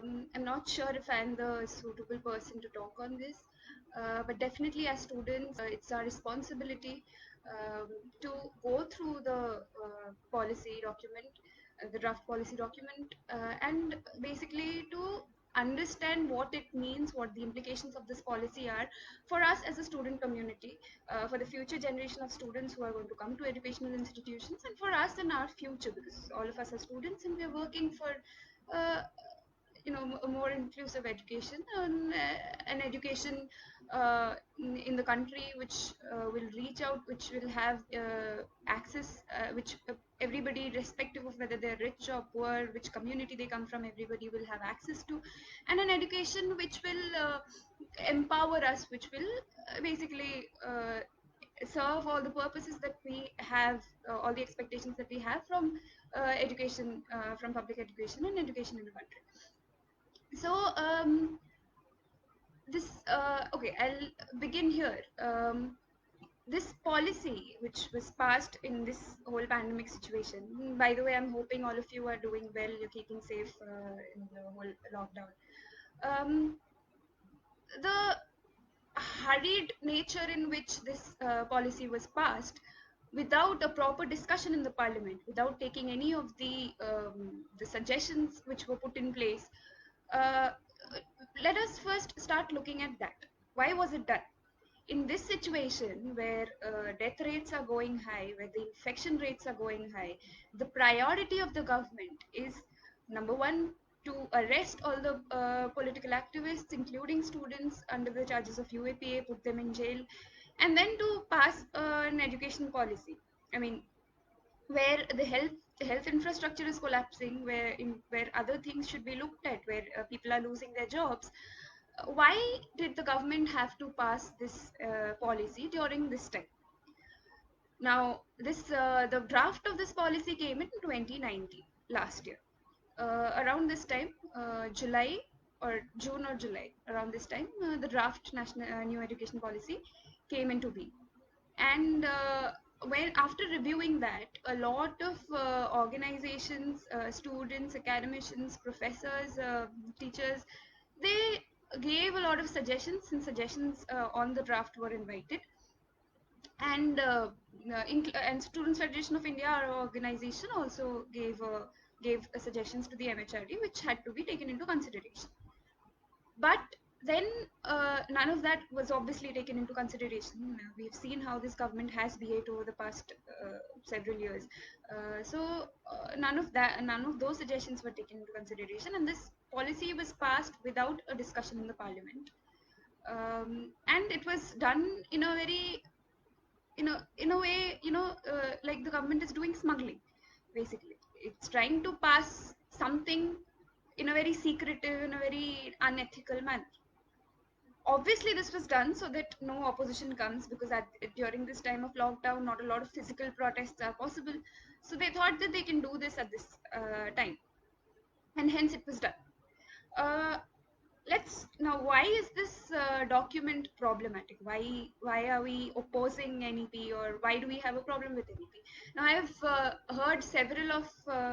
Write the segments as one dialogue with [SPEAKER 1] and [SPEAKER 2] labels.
[SPEAKER 1] I'm not sure if I'm the suitable person to talk on this, but definitely as students, it's our responsibility um, to go through the policy document, the draft policy document, and basically to understand what it means, what the implications of this policy are for us as a student community, for the future generation of students who are going to come to educational institutions, and for us in our future, because all of us are students and we're working for uh, a more inclusive education, and an education in the country which will reach out, which will have access, which everybody, irrespective of whether they're rich or poor, which community they come from, everybody will have access to, and an education which will empower us, which will basically serve all the purposes that we have, all the expectations that we have from education, from public education and education in the country. So this okay, I'll begin here. This policy which was passed in this whole pandemic situation, by the way, I'm hoping all of you are doing well, you're keeping safe in the whole lockdown. um, the hurried nature in which this policy was passed, without a proper discussion in the parliament, without taking any of the suggestions which were put in place, uh, let us first start looking at that. Why was it done? In this situation where death rates are going high, where the infection rates are going high, the priority of the government is, number one, to arrest all the political activists, including students, under the charges of UAPA, put them in jail, and then to pass an education policy. I mean, where the health infrastructure is collapsing, where other things should be looked at, where people are losing their jobs. Why did the government have to pass this policy during this time? Now, this the draft of this policy came in 2019, last year, around this time, July or June or July, around this time, the draft national new education policy came into being. And when after reviewing that, a lot of organizations, students, academicians, professors, teachers, they gave a lot of suggestions, and suggestions on the draft were invited. And and Students Federation of India, our organization, also gave suggestions to the MHRD, which had to be taken into consideration. But then none of that was obviously taken into consideration. We've seen how this government has behaved over the past several years. None of those suggestions were taken into consideration, and this policy was passed without a discussion in the parliament. And it was done in a very, in a way, like the government is doing smuggling. Basically, it's trying to pass something in a very secretive, in a very unethical manner. Obviously this was done so that no opposition comes, because during this time of lockdown, not a lot of physical protests are possible, so they thought that they can do this at this time, and hence it was done. uh, let's now, why is this document problematic? Why are we opposing NEP, or why do we have a problem with NEP? Now, I've heard several of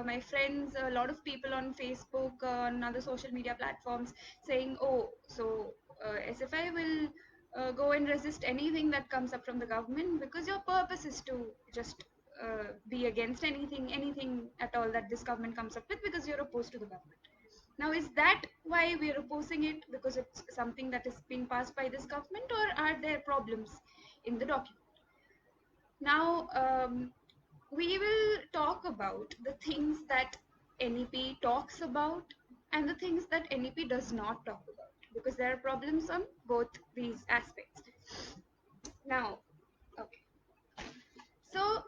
[SPEAKER 1] my friends, a lot of people on Facebook, on other social media platforms, saying, oh, so SFI will go and resist anything that comes up from the government, because your purpose is to just be against anything at all that this government comes up with, because you're opposed to the government. Now, is that why we are opposing it? Because it's something that is being passed by this government, or are there problems in the document? Now, we will talk about the things that NEP talks about and the things that NEP does not talk about, because there are problems on both these aspects. Now, okay. So,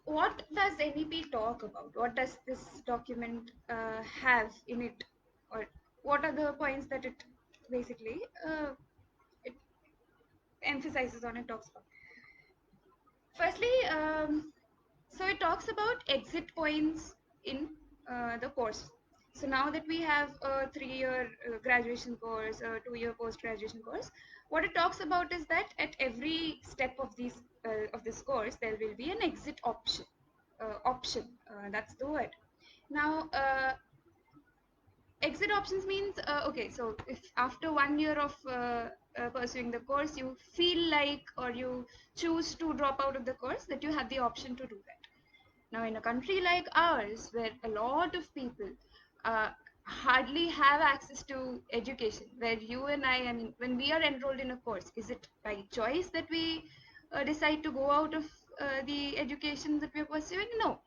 [SPEAKER 1] what does NEP talk about? What does this document have in it, or what are the points that it basically it emphasizes on and talks about? Firstly, so it talks about exit points in the course. So now that we have a 3-year graduation course, a 2-year post-graduation course, what it talks about is that at every step of this course, there will be an exit option. That's the word. Now, exit options means, okay, so if after 1 year of pursuing the course, you feel like or you choose to drop out of the course, that you have the option to do that. Now, in a country like ours, where a lot of people uh, hardly have access to education, where you and I mean, when we are enrolled in a course, is it by choice that we decide to go out of the education that we are pursuing? No.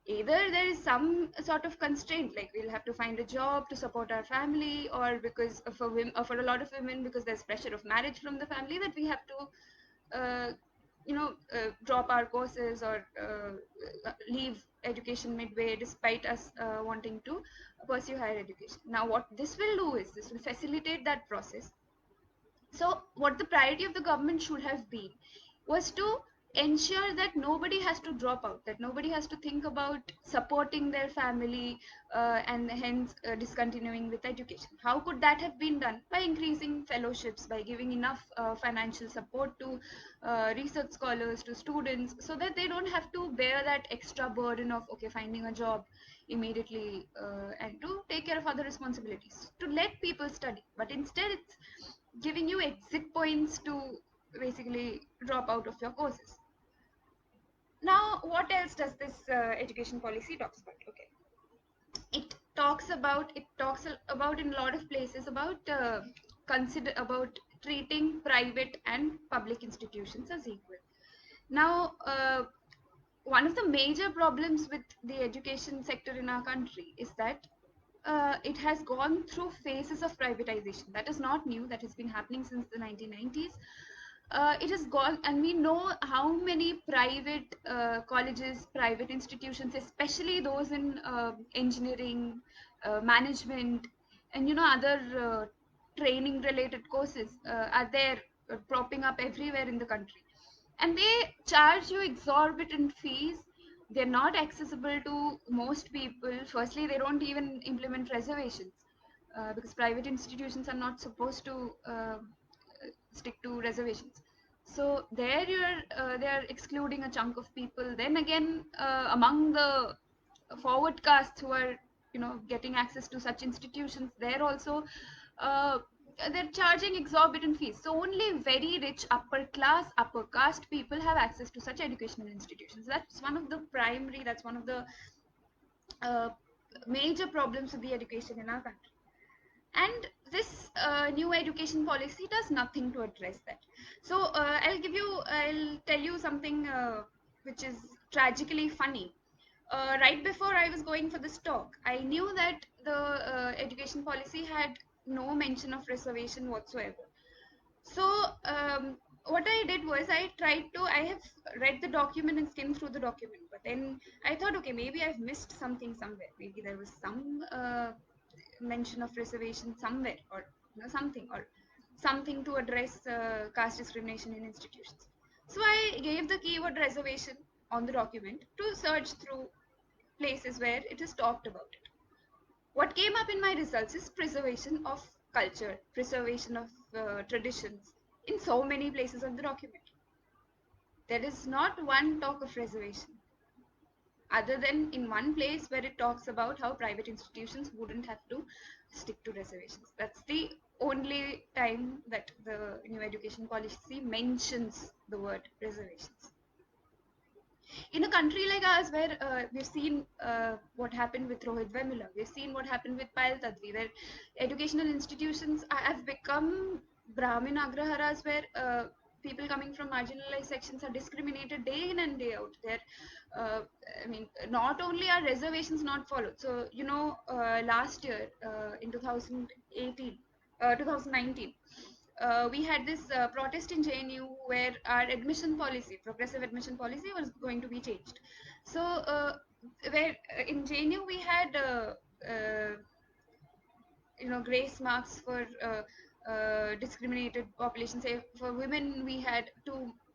[SPEAKER 1] Either there is some sort of constraint, like we'll have to find a job to support our family, or because for women, or for a lot of women, because there's pressure of marriage from the family, that we have to drop our courses or leave education midway despite us wanting to pursue higher education. Now what this will do is this will facilitate that process. So what the priority of the government should have been was to ensure that nobody has to drop out, that nobody has to think about supporting their family and hence discontinuing with education. How could that have been done? By increasing fellowships, by giving enough financial support to research scholars, to students, so that they don't have to bear that extra burden of, okay, finding a job immediately and to take care of other responsibilities, to let people study. But instead it's giving you exit points to basically drop out of your courses. Now, what else does this education policy talks about? Okay, it talks about in a lot of places about consider about treating private and public institutions as equal. Now, one of the major problems with the education sector in our country is that it has gone through phases of privatization. That is not new, that has been happening since the 1990s. It has gone, and we know how many private colleges, private institutions, especially those in engineering, management, and other training related courses are there, propping up everywhere in the country, and they charge you exorbitant fees. They're not accessible to most people. Firstly, they don't even implement reservations because private institutions are not supposed to stick to reservations. So there they are excluding a chunk of people. Then again, among the forward castes who are getting access to such institutions, they're also uh, they're charging exorbitant fees. So only very rich upper class, upper caste people have access to such educational institutions. That's one of the uh, major problems with the education in our country. And this new education policy does nothing to address that. So I'll tell you something which is tragically funny. Right before I was going for this talk, I knew that the education policy had no mention of reservation whatsoever. So what I did was I have read the document and skimmed through the document, but then I thought, okay, maybe I've missed something somewhere. Maybe there was some mention of reservation somewhere, or something to address caste discrimination in institutions. So I gave the keyword reservation on the document to search through places where it is talked about it. What came up in my results is preservation of culture, preservation of traditions in so many places of the document. There is not one talk of reservation, other than in one place where it talks about how private institutions wouldn't have to stick to reservations. That's the only time that the new education policy mentions the word reservations. In a country like ours, where we've seen what happened with Rohit Vemula, we've seen what happened with Payal Tadvi, where educational institutions have become Brahmin agraharas, where people coming from marginalized sections are discriminated day in and day out. Uh, not only are reservations not followed. So, last year in 2019, we had this protest in JNU where our progressive admission policy, was going to be changed. So, where in JNU we had uh, grace marks for discriminated population. Say for women, we had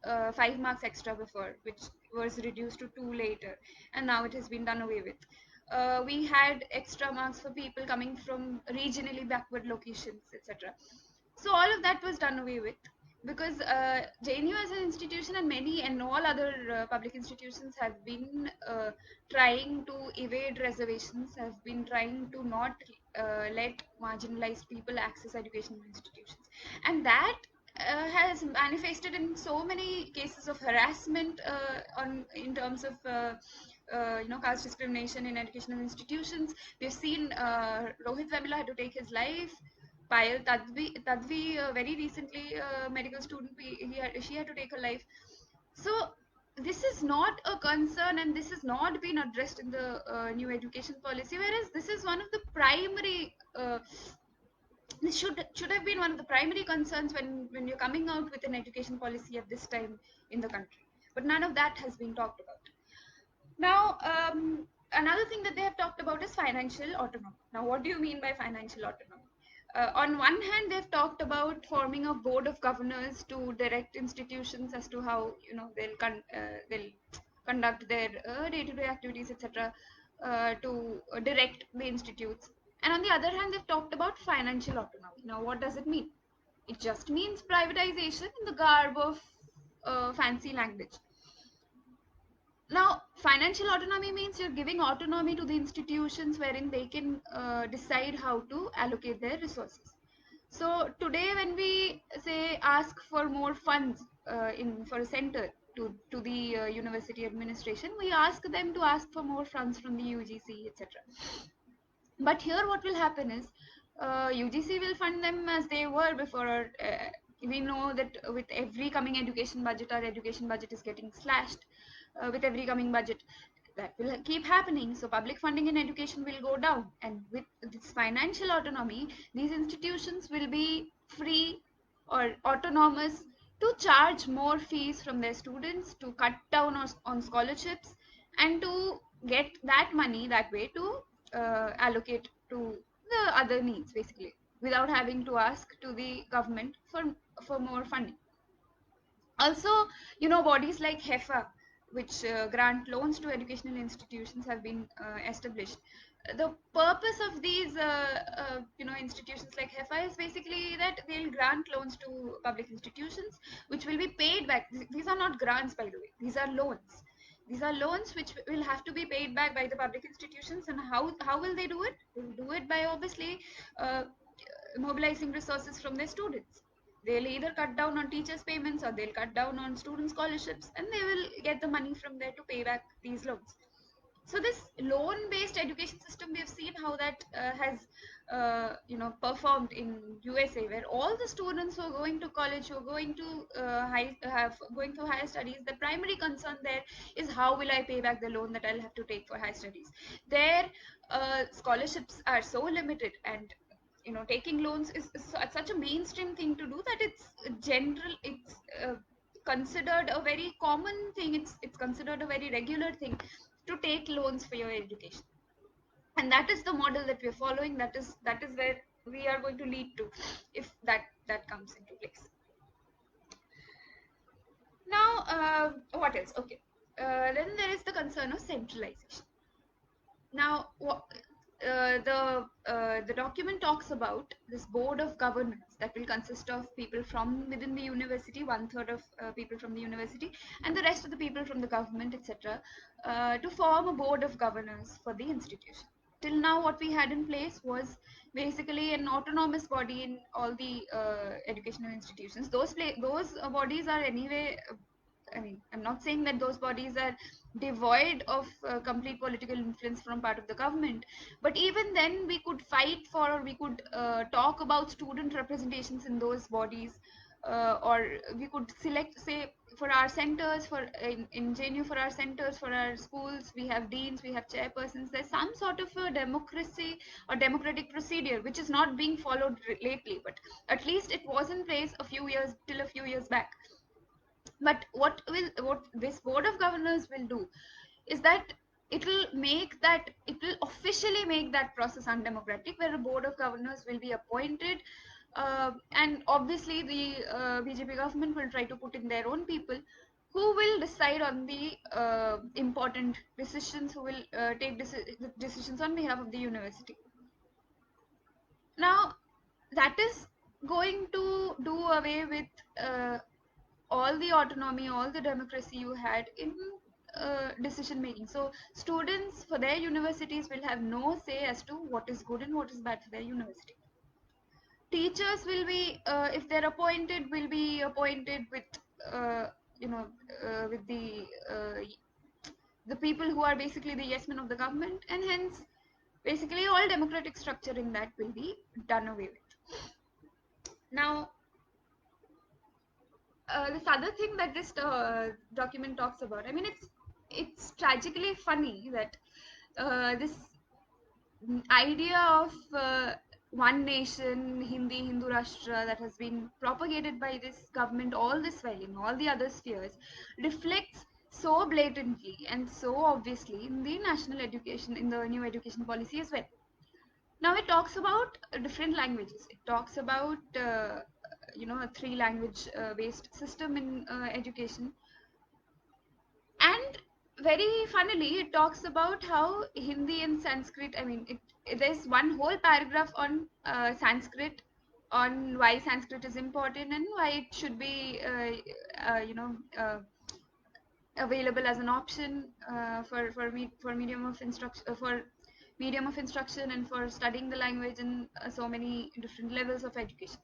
[SPEAKER 1] 5 marks extra before, which was reduced to 2 later, and now it has been done away with. We had extra marks for people coming from regionally backward locations, etc. So all of that was done away with, because JNU as an institution, and many and all other public institutions, have been trying to evade reservations, have been trying to not let marginalized people access educational institutions, and that has manifested in so many cases of harassment on in terms of caste discrimination in educational institutions. We've seen Rohit Vemula had to take his life. Payal Tadvi very recently, medical student, she had to take her life. So this is not a concern, and this has not been addressed in the new education policy. Whereas this is one of the primary. This should have been one of the primary concerns when you're coming out with an education policy at this time in the country. But none of that has been talked about. Now, another thing that they have talked about is financial autonomy. Now, what do you mean by financial autonomy? On one hand, they've talked about forming a board of governors to direct institutions as to how they'll conduct their day-to-day activities, etc., to direct the institutes. And on the other hand, they've talked about financial autonomy. Now, what does it mean? It just means privatization in the garb of fancy language. Now, financial autonomy means you're giving autonomy to the institutions wherein they can decide how to allocate their resources. So today, when we say ask for more funds for a center to the university administration, we ask them to ask for more funds from the UGC, etc. But here, what will happen is UGC will fund them as they were before. We know that with every coming education budget, our education budget is getting slashed. With every coming budget, that will keep happening. So public funding in education will go down, and with this financial autonomy, these institutions will be free or autonomous to charge more fees from their students, to cut down on scholarships, and to get that money that way to allocate to the other needs, basically, without having to ask to the government for more funding. Also, bodies like HEFA, which grant loans to educational institutions, have been established. The purpose of these institutions like HEFA is basically that they'll grant loans to public institutions which will be paid back. These are not grants, by the way, these are loans. These are loans which will have to be paid back by the public institutions. And how will they do it? They'll do it by obviously uh, mobilizing resources from their students. They'll either cut down on teachers' payments, or they'll cut down on student scholarships, and they will get the money from there to pay back these loans. So this loan-based education system, we have seen how that has performed in USA, where all the students who are going to college, who are going to going for higher studies, the primary concern there is how will I pay back the loan that I'll have to take for higher studies. Their scholarships are so limited, and taking loans is such a mainstream thing to do, that it's considered a very common thing. It's considered a very regular thing to take loans for your education, and that is the model that we're following. That is where we are going to lead to, if that comes into place. Now, what else? Okay, then there is the concern of centralization. Now, the document talks about this board of governors that will consist of people from within the university, one third of people from the university, and the rest of the people from the government, etc., to form a board of governors for the institution. Till now, what we had in place was basically an autonomous body in all the educational institutions. Those bodies are anyway. I mean, I'm not saying that those bodies are devoid of complete political influence from part of the government, but even then, we could fight for, or we could talk about student representations in those bodies, or we could select, say, for our centers, in JNU, for our centers, for our schools, we have deans, we have chairpersons. There's some sort of a democracy or democratic procedure which is not being followed lately, but at least it was in place till a few years back. But what this board of governors will do is that it will officially make that process undemocratic, where a board of governors will be appointed, and obviously the BJP government will try to put in their own people who will decide on the important decisions, who will take decisions on behalf of the university. Now, that is going to do away with all the autonomy, all the democracy you had in decision making. So students for their universities will have no say as to what is good and what is bad for their university. Teachers will be, if they're appointed, will be appointed with, uh, with the people who are basically the yes men of the government, and hence basically all democratic structure in that will be done away with. Now, this other thing that this document talks about, I mean, it's tragically funny that this idea of one nation, Hindi, Hindu Rashtra, that has been propagated by this government all this while in all the other spheres, reflects so blatantly and so obviously in the national education, in the new education policy as well. Now it talks about different languages. It talks about a three language based system in education, and very funnily it talks about how Hindi and Sanskrit, I mean there's one whole paragraph on Sanskrit, on why Sanskrit is important and why it should be available as an option for medium of instruction, and for studying the language in so many different levels of education.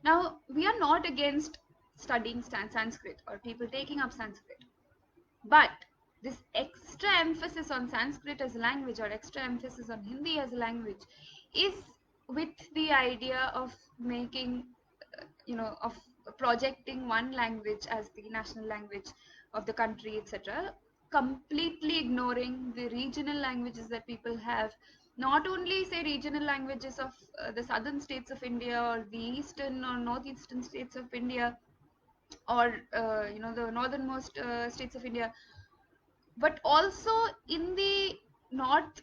[SPEAKER 1] Now we are not against studying Sanskrit or people taking up Sanskrit, but this extra emphasis on Sanskrit as a language or extra emphasis on Hindi as a language is with the idea of making, of projecting one language as the national language of the country, etc., completely ignoring the regional languages that people have. Not only, say, regional languages of the southern states of India or the eastern or northeastern states of India, or the northernmost states of India, but also in the north,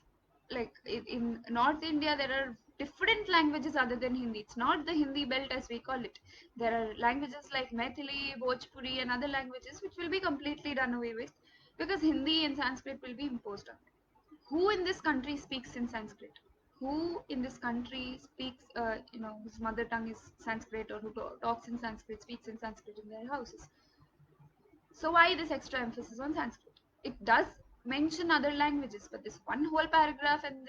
[SPEAKER 1] like in North India, there are different languages other than Hindi. It's not the Hindi belt as we call it. There are languages like Maithili, Bhojpuri and other languages which will be completely done away with, because Hindi and Sanskrit will be imposed on them. Who in this country speaks in Sanskrit? Who in this country speaks, whose mother tongue is Sanskrit, or who talks in Sanskrit, speaks in Sanskrit in their houses? So why this extra emphasis on Sanskrit? It does mention other languages, but this one whole paragraph and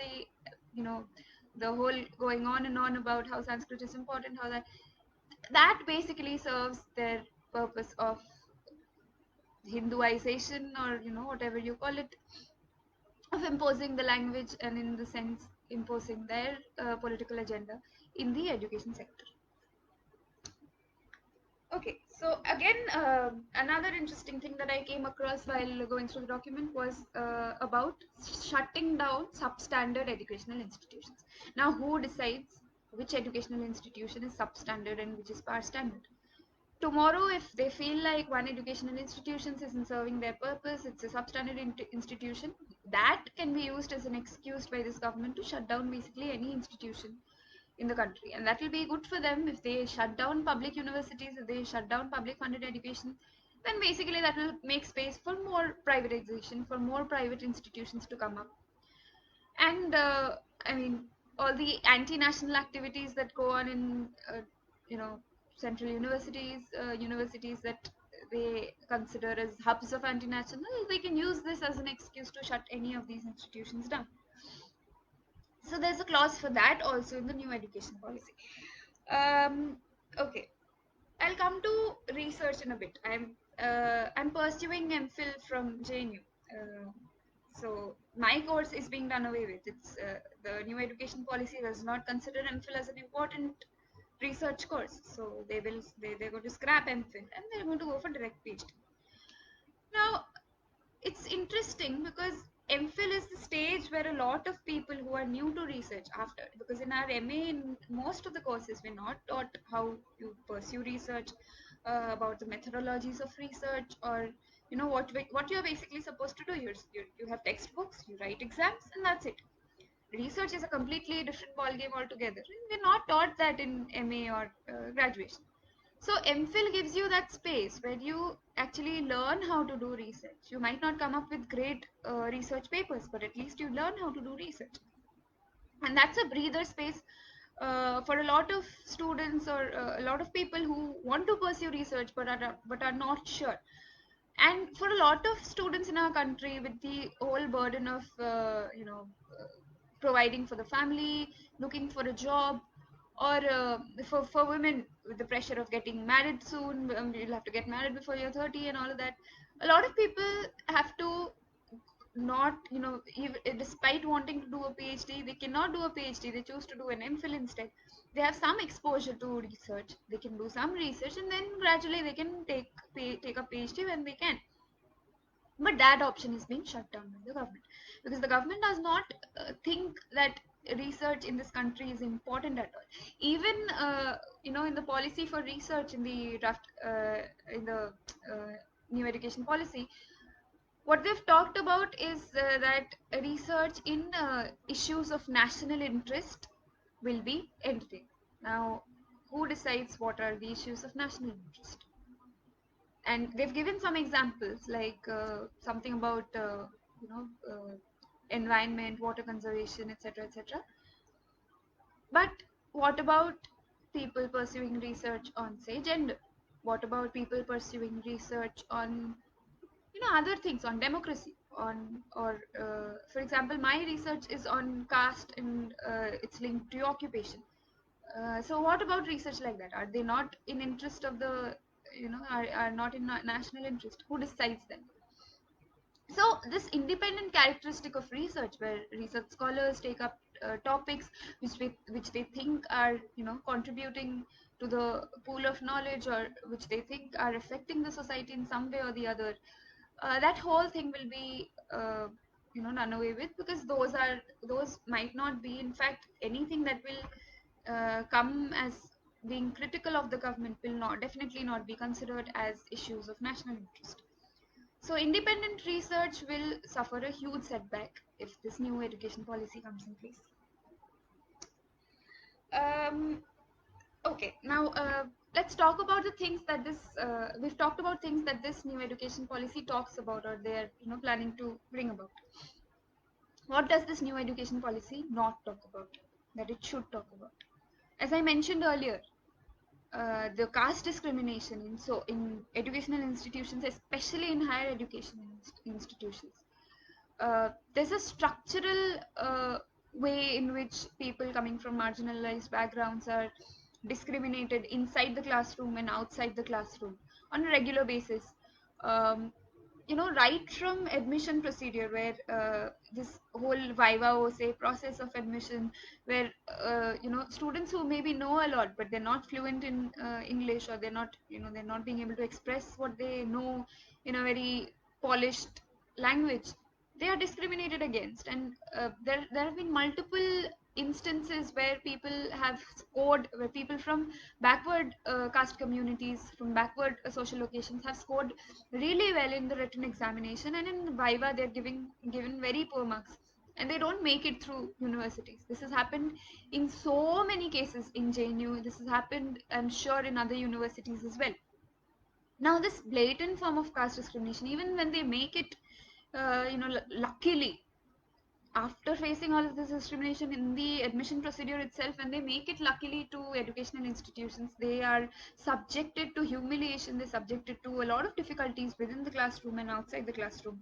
[SPEAKER 1] the whole going on and on about how Sanskrit is important, how that basically serves their purpose of Hinduization, or whatever you call it, of imposing the language, and in the sense imposing their political agenda in the education sector. Okay, so again, another interesting thing that I came across while going through the document was about shutting down substandard educational institutions. Now, who decides which educational institution is substandard and which is par standard? Tomorrow, if they feel like one educational institution isn't serving their purpose, it's a substandard institution, that can be used as an excuse by this government to shut down basically any institution in the country, and that will be good for them. If they shut down public universities, if they shut down public funded education, then basically that will make space for more privatization, for more private institutions to come up. And I mean, all the anti-national activities that go on in central universities, universities that they consider as hubs of anti-national, they can use this as an excuse to shut any of these institutions down. So there's a clause for that also in the new education policy. Okay, I'll come to research in a bit. I'm pursuing MPhil from JNU. So my course is being done away with. It's the new education policy does not consider MPhil as an important research course. So they're going to scrap MPhil and they're going to go for direct PhD. Now it's interesting because MPhil is the stage where a lot of people who are new to research after, because in our MA, in most of the courses, we're not taught how to pursue research, about the methodologies of research, or what you're basically supposed to do. You have textbooks, you write exams, and that's it. Research is a completely different ballgame altogether. We're not taught that in MA or graduation. So MPhil gives you that space where you actually learn how to do research. You might not come up with great research papers, but at least you learn how to do research. And that's a breather space for a lot of students, or a lot of people who want to pursue research but are not sure. And for a lot of students in our country, with the whole burden of providing for the family, looking for a job, or for women with the pressure of getting married soon, you'll have to get married before you're 30 and all of that. A lot of people have to not, even, despite wanting to do a PhD, they cannot do a PhD. They choose to do an MPhil instead. They have some exposure to research. They can do some research, and then gradually they can take a PhD when they can. But that option is being shut down by the government, because the government does not think that research in this country is important at all. Even in the policy for research, in the draft, in the new education policy, what they've talked about is that research in issues of national interest will be entertained. Now, who decides what are the issues of national interest? And they've given some examples, like something about environment, water conservation, etc., etc. But what about people pursuing research on, say, gender? What about people pursuing research on other things, on democracy, on, or for example, my research is on caste, and it's linked to occupation. So what about research like that? Are they not in interest of the, are not in national interest? Who decides them? So this independent characteristic of research, where research scholars take up topics which they think are contributing to the pool of knowledge, or which they think are affecting the society in some way or the other, that whole thing will be done away with, because those might not be, in fact, anything that will come as being critical of the government, will not, definitely not be considered as issues of national interest. So independent research will suffer a huge setback if this new education policy comes in place. Okay, now let's talk about the things that this we've talked about things that this new education policy talks about, or they're planning to bring about. What does this new education policy not talk about that it should talk about? As I mentioned earlier, the caste discrimination in educational institutions, especially in higher education institutions, there's a structural way in which people coming from marginalized backgrounds are discriminated inside the classroom and outside the classroom on a regular basis. Um, right from admission procedure, where this whole viva voce process of admission, where students who maybe know a lot, but they're not fluent in English, or they're not being able to express what they know in a very polished language, they are discriminated against. And there have been multiple instances where people from backward caste communities, from backward social locations, have scored really well in the written examination, and in viva they're given very poor marks, and they don't make it through universities. This has happened in so many cases in JNU. This has happened, I'm sure, in other universities as well. Now, this blatant form of caste discrimination, even when they make it, luckily, after facing all of this discrimination in the admission procedure itself, when they make it luckily to educational institutions, they are subjected to humiliation, they're subjected to a lot of difficulties within the classroom and outside the classroom.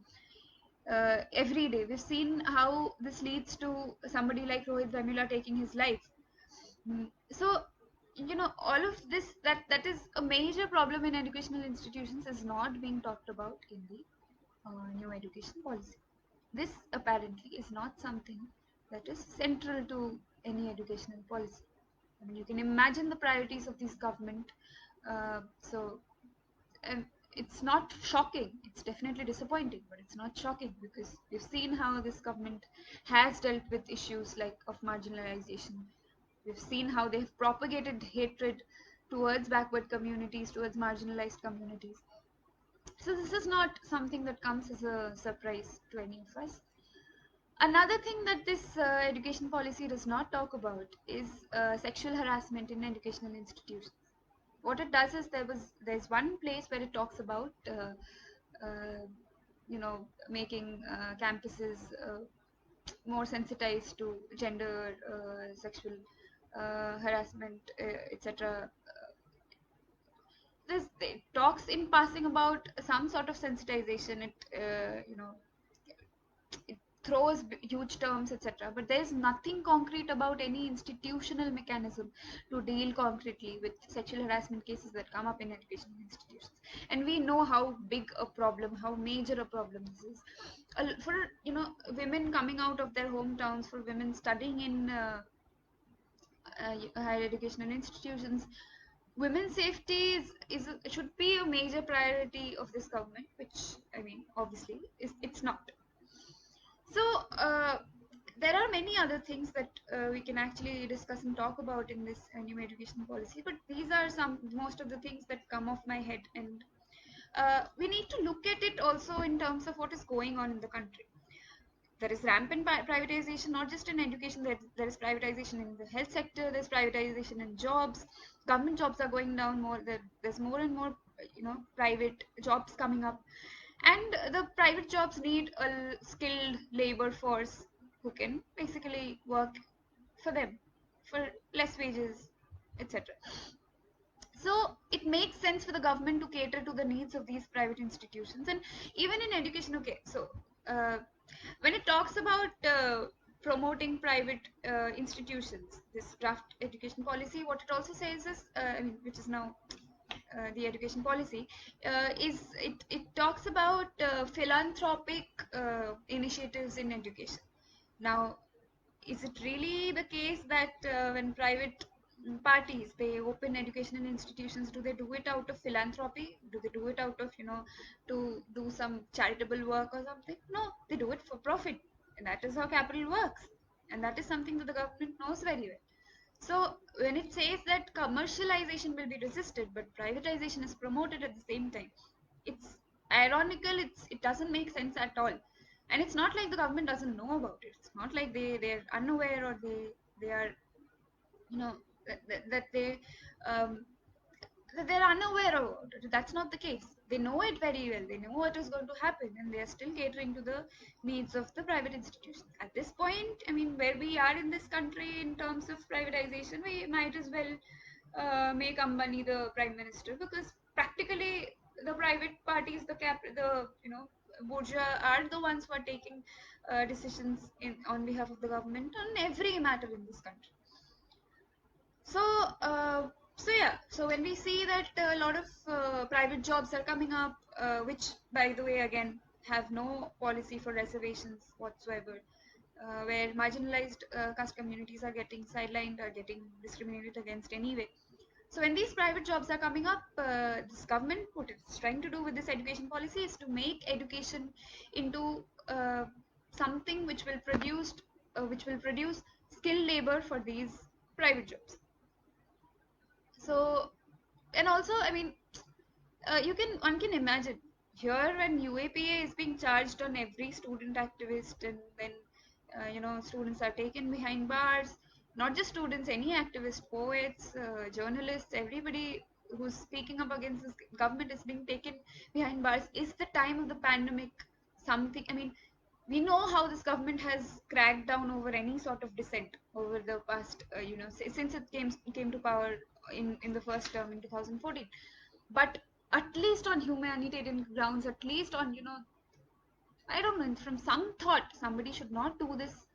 [SPEAKER 1] Every day we've seen how this leads to somebody like Rohit Vemula taking his life. So all of this, that is a major problem in educational institutions, is not being talked about in the new education policy. This apparently is not something that is central to any educational policy. I mean, you can imagine the priorities of this government. So it's not shocking. It's definitely disappointing, but it's not shocking, because we've seen how this government has dealt with issues like of marginalization. We've seen how they've propagated hatred towards backward communities, towards marginalized communities. So this is not something that comes as a surprise to any of us. Another thing that this education policy does not talk about is sexual harassment in educational institutions. What it does is, there's one place where it talks about uh, making campuses more sensitized to gender, sexual harassment, etc. it talks in passing about some sort of sensitization. It throws huge terms, etc. But there's nothing concrete about any institutional mechanism to deal concretely with sexual harassment cases that come up in educational institutions. And we know how big a problem, how major a problem this is. For women coming out of their hometowns, for women studying in higher educational institutions, women's safety should be a major priority of this government, which I mean obviously it's not. So there are many other things that we can actually discuss and talk about in this new education policy, but these are most of the things that come off my head. And we need to look at it also in terms of what is going on in the country. There is rampant privatization, not just in education. There is privatization in the health sector. There's privatization in jobs. Government jobs are going down more. There's more and more private jobs coming up, and the private jobs need a skilled labor force who can basically work for them for less wages, etc. So it makes sense for the government to cater to the needs of these private institutions. And even in education, okay, so uh, when it talks about promoting private institutions, this draft education policy, what it also says is, which is now the education policy, it talks about philanthropic initiatives in education. Now, is it really the case that when private parties, they open educational institutions, do they do it out of philanthropy? Do they do it out of to do some charitable work or something? No, they do it for profit, and that is how capital works, and that is something that the government knows very well. So when it says that commercialization will be resisted but privatization is promoted at the same time, it's ironical. It doesn't make sense at all. And it's not like the government doesn't know about it. It's not like they're unaware, or they are you know that um, they're unaware of it. That's not the case. They know it very well. They know what is going to happen, and they are still catering to the needs of the private institutions. At this point, I mean, where we are in this country in terms of privatization, we might as well make Ambani the prime minister, because practically the private parties, the bourgeois are the ones who are taking decisions on behalf of the government on every matter in this country. So, so when we see that a lot of private jobs are coming up, which, by the way, again, have no policy for reservations whatsoever, where marginalized caste communities are getting sidelined, are getting discriminated against anyway. So when these private jobs are coming up, this government, what it's trying to do with this education policy is to make education into something which will produce skilled labor for these private jobs. So, and also, I mean, one can imagine here when UAPA is being charged on every student activist, and then students are taken behind bars. Not just students, any activists, poets, journalists, everybody who's speaking up against this government is being taken behind bars. Is the time of the pandemic something? I mean, we know how this government has cracked down over any sort of dissent over the past, since it came to power in the first term in 2014. But at least on humanitarian grounds, at least on I don't know, from some thought, somebody should not do this.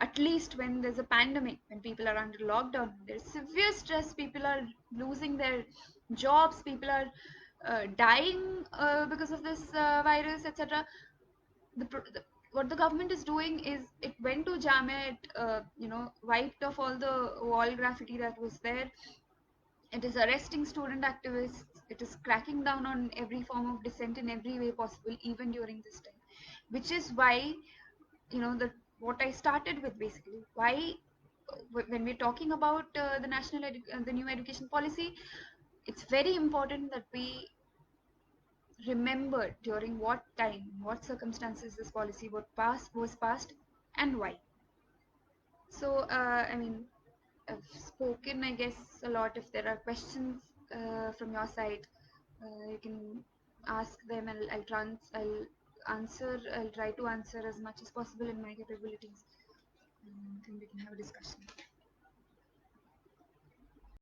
[SPEAKER 1] At least when there's a pandemic, when people are under lockdown, there's severe stress, people are losing their jobs, people are dying because of this virus, etc. What the government is doing is it went to Jamia, wiped off all the wall graffiti that was there. It is arresting student activists. It is cracking down on every form of dissent in every way possible, even during this time. Which is why, what I started with basically, why when we're talking about the new education policy, it's very important that we remember during what time, what circumstances this policy was passed, and why. So, I've spoken, I guess, a lot. If there are questions from your side, you can ask them, and I'll answer. I'll try to answer as much as possible in my capabilities, and we can have a discussion.